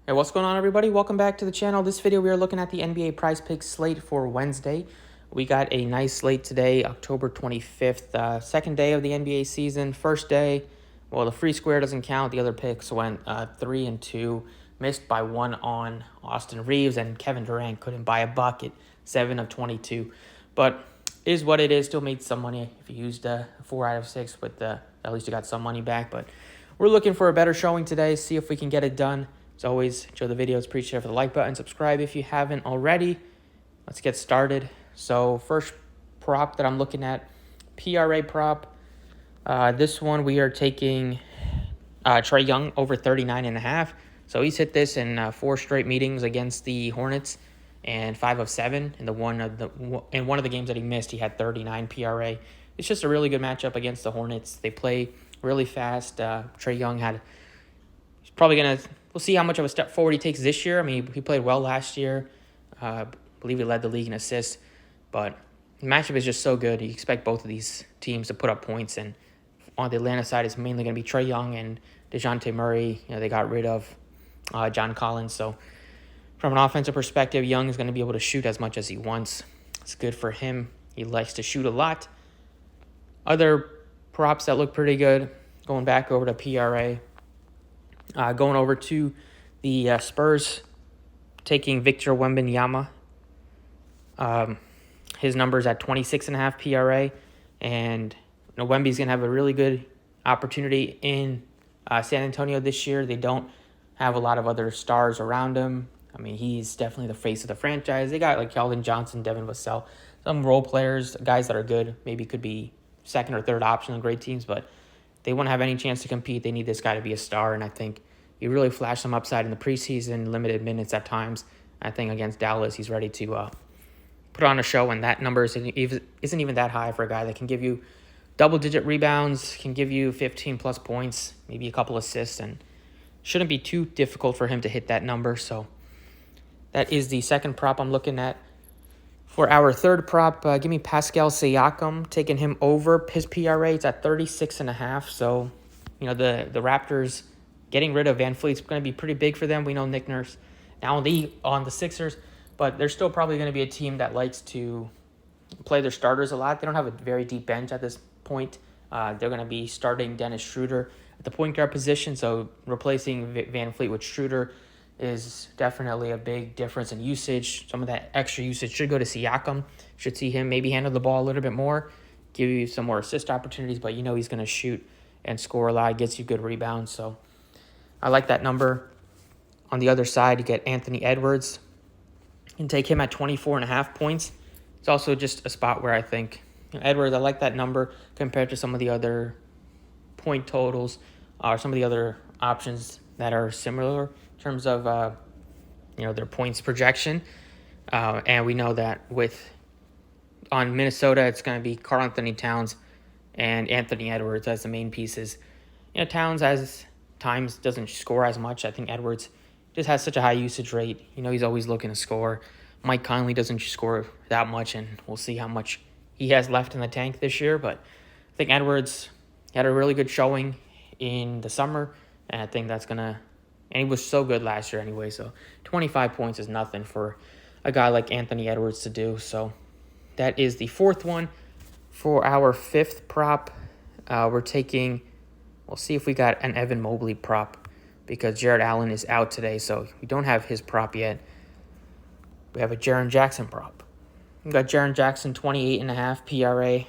Hey, what's going on, everybody? Welcome back to the channel. This video, we are looking at the NBA PrizePicks slate for Wednesday. We got a nice slate today, October 25th, second day of the NBA season. First day, well, the free square doesn't count. The other picks went 3 and 2, missed by 1 on Austin Reeves, and Kevin Durant couldn't buy a bucket, 7 of 22. But is what it is. Still made some money if you used 4 out of 6, but at least you got some money back. But we're looking for a better showing today, see if we can get it done. As always, enjoy the videos. Appreciate it for the like button. Subscribe if you haven't already. Let's get started. So first prop that I'm looking at, PRA prop. This one we are taking Trey Young over 39.5. So he's hit this in 4 straight meetings against the Hornets and 5 of 7. In one of the games that he missed, he had 39 PRA. It's just a really good matchup against the Hornets. They play really fast. Trey Young he's probably going to, we'll see how much of a step forward he takes this year. I mean, he played well last year. I believe he led the league in assists. But the matchup is just so good. You expect both of these teams to put up points. And on the Atlanta side, it's mainly going to be Trey Young and DeJounte Murray. They got rid of John Collins. So from an offensive perspective, Young is going to be able to shoot as much as he wants. It's good for him. He likes to shoot a lot. Other props that look pretty good, going back over to PRA. Going over to the Spurs, taking Victor Wembanyama. His number's at 26.5 PRA, and Wemby's going to have a really good opportunity in San Antonio this year. They don't have a lot of other stars around him. I mean, he's definitely the face of the franchise. They got like Keldon Johnson, Devin Vassell, some role players, guys that are good, maybe could be second or third option on great teams, but they won't have any chance to compete. They need this guy to be a star, and I think he really flashed some upside in the preseason, limited minutes at times. I think against Dallas, he's ready to put on a show, and that number isn't even that high for a guy that can give you double-digit rebounds, can give you 15-plus points, maybe a couple assists, and shouldn't be too difficult for him to hit that number. So that is the second prop I'm looking at. For our third prop, give me Pascal Siakam, taking him over his PRA. It's at 36.5. So, the Raptors getting rid of Van Fleet's going to be pretty big for them. We know Nick Nurse now on the Sixers, but they're still probably going to be a team that likes to play their starters a lot. They don't have a very deep bench at this point. They're going to be starting Dennis Schroeder at the point guard position, so replacing Van Fleet with Schroeder is definitely a big difference in usage. Some of that extra usage should go to Siakam. Should see him maybe handle the ball a little bit more, give you some more assist opportunities, but he's going to shoot and score a lot, gets you good rebounds. So I like that number. On the other side, you get Anthony Edwards and take him at 24.5 points. It's also just a spot where I think Edwards, I like that number compared to some of the other point totals or some of the other options that are similar in terms of their points projection. And we know that on Minnesota, it's going to be Karl-Anthony Towns and Anthony Edwards as the main pieces. Towns as times doesn't score as much. I think Edwards just has such a high usage rate. He's always looking to score. Mike Conley doesn't score that much, and we'll see how much he has left in the tank this year. But I think Edwards had a really good showing in the summer, and I think that's going to... And he was so good last year anyway, so 25 points is nothing for a guy like Anthony Edwards to do. So that is the fourth one. For our fifth prop, we're taking... We'll see if we got an Evan Mobley prop because Jared Allen is out today, so we don't have his prop yet. We have a Jaren Jackson prop. We got Jaren Jackson, 28.5 PRA.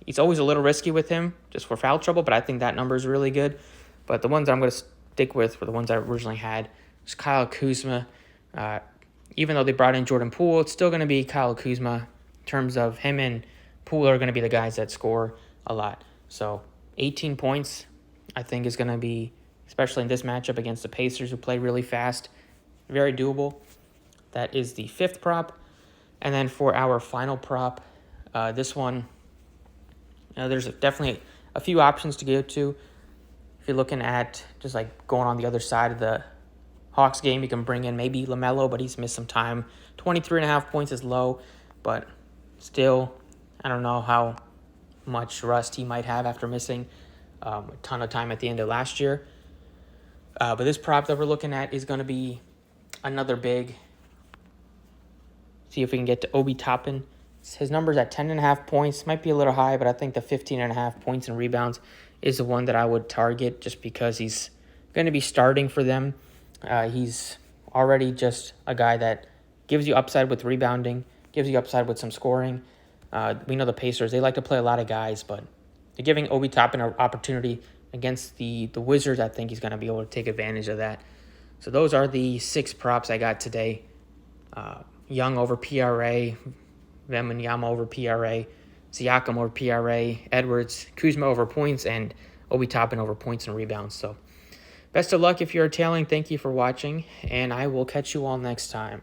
He's always a little risky with him just for foul trouble, but I think that number is really good. But the ones I'm going to stick with were the ones I originally had. It's Kyle Kuzma. Even though they brought in Jordan Poole, it's still going to be Kyle Kuzma in terms of him and Poole are going to be the guys that score a lot. So 18 points, I think, is going to be, especially in this matchup against the Pacers who play really fast, very doable. That is the fifth prop. And then for our final prop, this one, there's definitely a few options to go to. If you're looking at just like going on the other side of the Hawks game, you can bring in maybe LaMelo, but he's missed some time. 23.5 points is low, but still, I don't know how much rust he might have after missing a ton of time at the end of last year. But this prop that we're looking at is going to be another big. See if we can get to Obi Toppin. His number's at 10.5 points. Might be a little high, but I think the 15.5 points and rebounds is the one that I would target just because he's going to be starting for them. He's already just a guy that gives you upside with rebounding, gives you upside with some scoring. We know the Pacers, they like to play a lot of guys, but they're giving Obi Toppin an opportunity against the Wizards. I think he's going to be able to take advantage of that. So those are the 6 props I got today. Young over PRA, Wanyama over PRA, Siakam over PRA, Edwards, Kuzma over points, and Obi Toppin over points and rebounds. So best of luck if you're tailing. Thank you for watching, and I will catch you all next time.